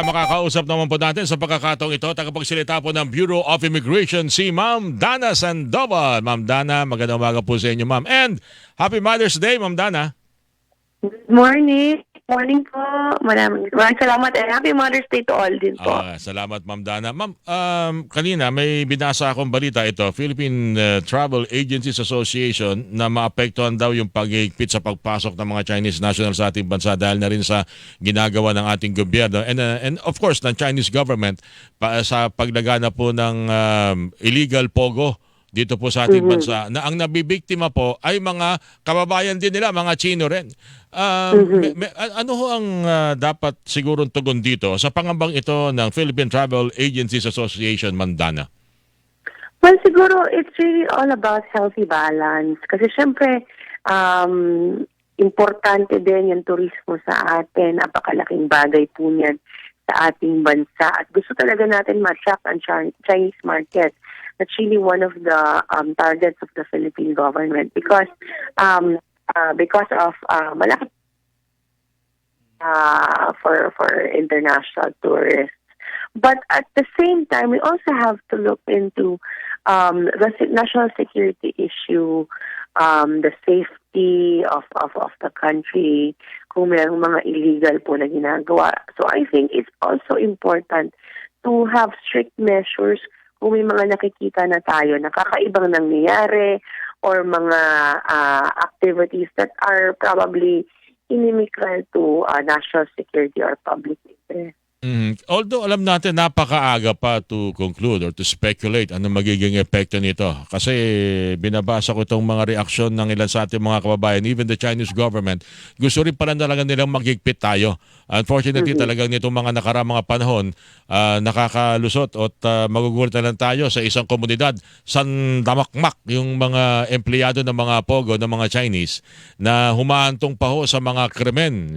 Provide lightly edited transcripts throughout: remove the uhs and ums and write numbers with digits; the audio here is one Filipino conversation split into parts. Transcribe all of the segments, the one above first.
Makakausap naman po natin sa pagkakataong ito, tagapagsalita po ng Bureau of Immigration, si Ma'am Dana Sandoval. Ma'am Dana, magandang umaga po sa inyo, Ma'am. And Happy Mother's Day, Ma'am Dana. Good morning. Morning po. Maraming salamat and happy Mother's Day to all din po. Salamat, Ma'am Dana. Ma'am, kanina may binasa akong balita ito, Philippine Travel Agencies Association, na maapektuhan daw yung pag-iigpit sa pagpasok ng mga Chinese nationals sa ating bansa dahil na rin sa ginagawa ng ating gobyerno and of course ng Chinese government sa paglagana po ng illegal pogo dito po sa ating bansa, na ang nabibiktima po ay mga kababayan din nila, mga Chino rin. Ano ho ang dapat sigurong tugon dito sa pangambang ito ng Philippine Travel Agencies Association, Ma'am Dana? Well, siguro it's really all about healthy balance. Kasi syempre, importante din yung turismo sa atin. Napakalaking bagay po niyan sa ating bansa. At gusto talaga natin ma-attract ang Chinese market. That's really one of the targets of the Philippine government because of malaki for international tourists. But at the same time, we also have to look into the national security issue, the safety of the country, kung mayroong mga illegal po na ginagawa. So I think it's also important to have strict measures kung may mga nakikita na tayo na kakaibang nangyayari or mga activities that are probably inimical to national security or public interest. Although alam natin napakaaga pa to conclude or to speculate ano magiging epekto nito. Kasi binabasa ko itong mga reaksyon ng ilan sa ating mga kababayan, even the Chinese government, gusto rin pala talaga nilang magigpit tayo. Unfortunately, talagang nitong mga mga panahon, nakakalusot at magugulat na lang tayo sa isang komunidad, sandamakmak yung mga empleyado ng mga pogo, ng mga Chinese, na humahantong pa ho sa mga krimen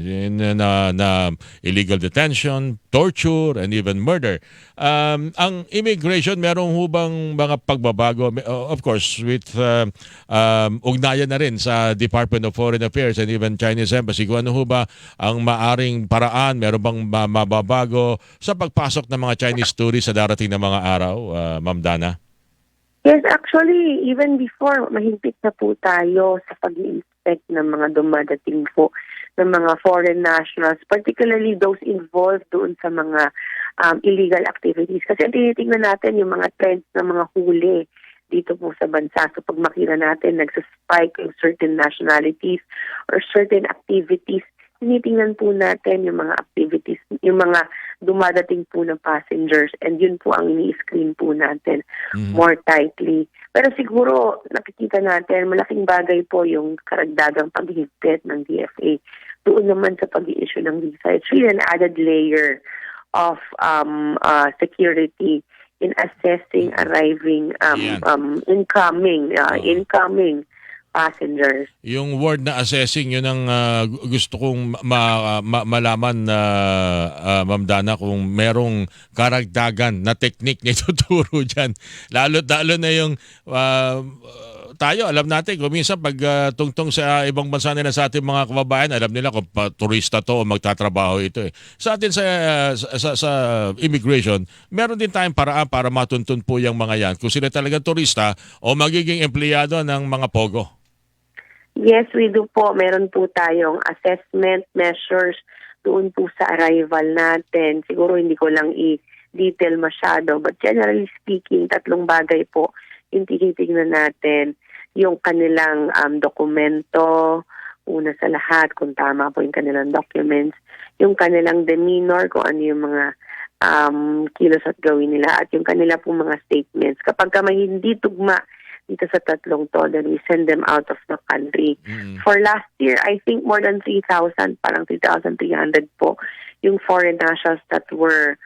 na illegal detention, torture, and even murder. Ang immigration, merong hubang mga pagbabago, of course, with ugnayan na rin sa Department of Foreign Affairs and even Chinese Embassy. Kung ano ba ang maaring paraan, meron bang mababago sa pagpasok ng mga Chinese tourists sa darating na mga araw, Ma'am Dana? Yes, actually, even before, mahigpit na po tayo sa pag-i-inspect ng mga dumadating po ng mga foreign nationals, particularly those involved doon sa mga illegal activities. Kasi tinitingnan natin yung mga trends ng mga huli dito po sa bansa. So pag makita natin nagsaspike yung certain nationalities or certain activities, tinitingnan po natin yung mga activities, yung mga dumadating po ng passengers, and yun po ang ini-screen po natin more tightly. Pero siguro nakikita natin, malaking bagay po yung karagdagang paghigpit ng DFA doon naman sa pag-i-issue ng visa. It's really an added layer of security in assessing arriving incoming passengers. Yung word na assessing, yun ang gusto kong malaman na Ma'am Dana, kung merong karagdagan na technique na ituturo dyan. Lalo na yung tayo, alam natin, kung minsan pag tungtong sa ibang bansa nila sa ating mga kababayan, alam nila kung turista to o magtatrabaho ito. Sa atin sa immigration, meron din tayong paraan para matuntun po yung mga yan. Kung sila talagang turista o magiging empleyado ng mga pogo. Yes, we do po. Meron po tayong assessment measures doon po sa arrival natin. Siguro hindi ko lang i-detail masyado, but generally speaking, tatlong bagay po yung tinitingnan natin. Yung kanilang dokumento, una sa lahat, kung tama po yung kanilang documents, yung kanilang demeanor, kung ano yung mga kilos at gawin nila, at yung kanila pong mga statements. Kapag may hindi tugma dito sa tatlong to, then we send them out of the country. For last year, I think more than 3,000, parang 3,300 po, yung foreign nationals that were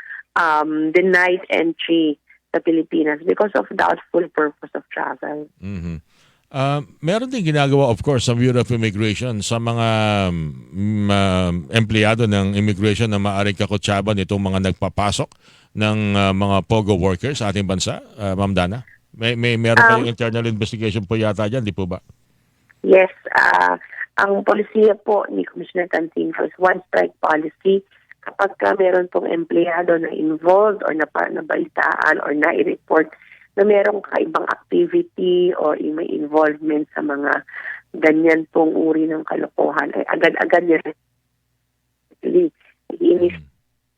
denied entry sa Pilipinas because of doubtful purpose of travel. Meron din ginagawa, of course, sa Bureau of Immigration sa mga empleyado ng immigration na maaaring kakutsaban itong mga nagpapasok ng mga POGO workers sa ating bansa, Ma'am Dana? Meron kayong internal investigation po yata dyan, di po ba? Yes. Ang polisiya po ni Commissioner Cantinfo is one strike policy. kapag meron pong empleyado na involved or nabalitaan or na-report na merong kaibang activity or may involvement sa mga ganyan pong uri ng kalokohan, ay agad-agad nila i-initiate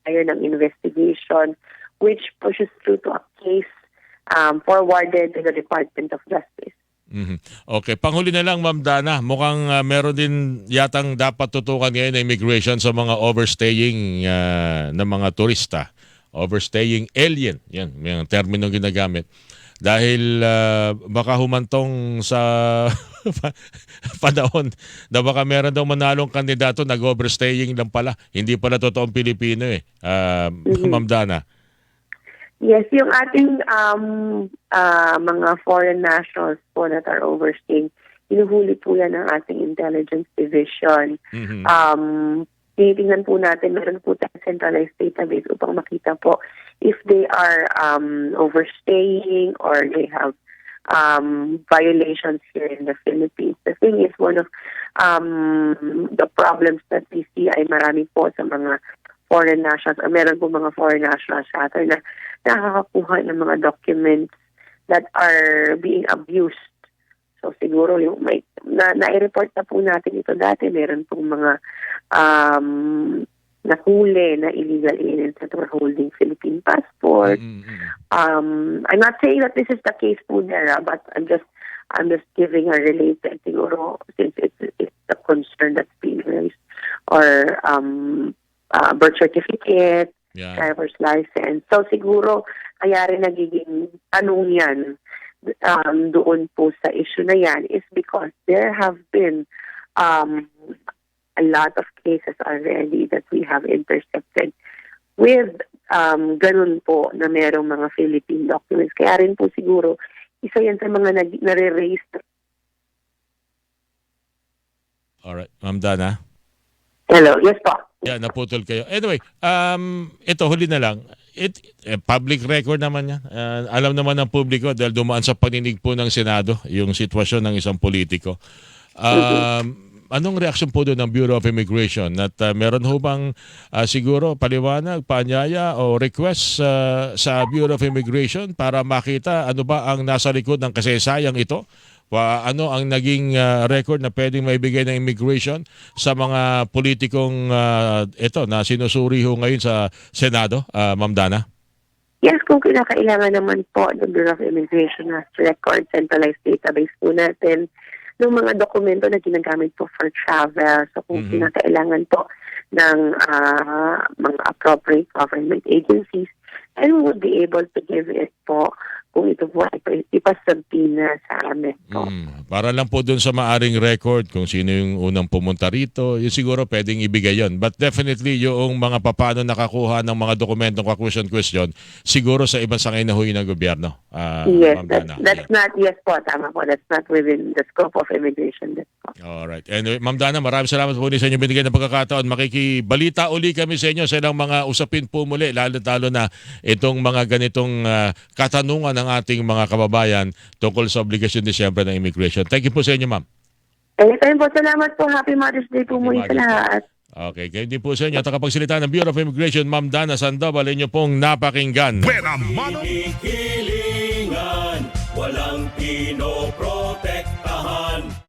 tayo ng investigation which pushes through to a case forwarded to the Department of Justice. Okay, panghuli na lang Ma'am Dana, mukhang meron din yatang dapat tutukan ngayon na immigration sa mga overstaying na mga turista. Overstaying alien, yan, yung termino ginagamit. Dahil baka humantong sa panahon na baka meron daw manalong kandidato nag-overstaying lang pala. Hindi pala totoong Pilipino Ma'am Dana. Yes, yung ating mga foreign nationals po that are overstaying, hinuhuli po yan ng ating intelligence division. Tinitingnan po natin, meron po tayong centralized database upang makita po if they are overstaying or they have violations here in the Philippines. The thing is, one of the problems that we see ay marami po sa mga foreign nationals, or meron po mga foreign nationals sa atin na nakakakuha ng mga documents that are being abused. So siguro yung na-report na po natin ito dati, meron pong mga nahuli na illegal aliens that were holding Philippine passport. I'm not saying that this is the case po there, but I'm just giving a related siguro since it's a concern that's being raised, or birth certificate, driver's license. So siguro kaya rin nagiging tanong yan doon po sa issue na yan is because there have been a lot of cases already that we have intercepted with ganun po na merong mga Philippine documents. Kaya rin po siguro isa yan sa mga nare-raise. Alright, Ma'am Dana. Hello, yes po. Yeah, naputol kayo. Anyway, ito huli na lang. Public record naman yan. Alam naman ng publiko dahil dumaan sa paninig po ng Senado yung sitwasyon ng isang politiko. Anong reaksyon po doon ng Bureau of Immigration? At meron ho bang siguro paliwanag, paanyaya o request sa Bureau of Immigration para makita ano ba ang nasa likod ng kasaysayang ito? Ano ang naging record na pwedeng maibigay ng immigration sa mga politikong ito na sinusuri ho ngayon sa Senado, Ma'am Dana? Yes, kung kinakailangan naman po ng Bureau of Immigration has record, centralized database po natin ng mga dokumento na ginagamit po for travel. So kung kinakailangan po ng mga appropriate government agencies, and we would be able to give it po kung ito po ay ipasabina sa amin po. Para lang po dun sa maaring record kung sino yung unang pumunta rito, yun siguro pwedeng ibigay yun. But definitely yung mga papano nakakuha ng mga dokumentong question, siguro sa ibang sangay na huwi ng gobyerno. Yes, that's not, yes po, tama po. That's not within the scope of immigration. Alright. Anyway, Ma'am Dana, maraming salamat po sa inyo binigay ng pagkakataon. Makikibalita uli kami sa inyo sa ilang mga usapin po muli, lalo na itong mga ganitong katanungan ng ating mga kababayan tungkol sa obligasyon Disyembre ng immigration. Thank you po sa inyo, Ma'am. Anytime po, salamat po. Happy Mother's Day po muli sa lahat. Okay, kayo din po sa inyo. At ang kapagsalita ng Bureau of Immigration, Ma'am Dana Sandoval, inyo pong napakinggan.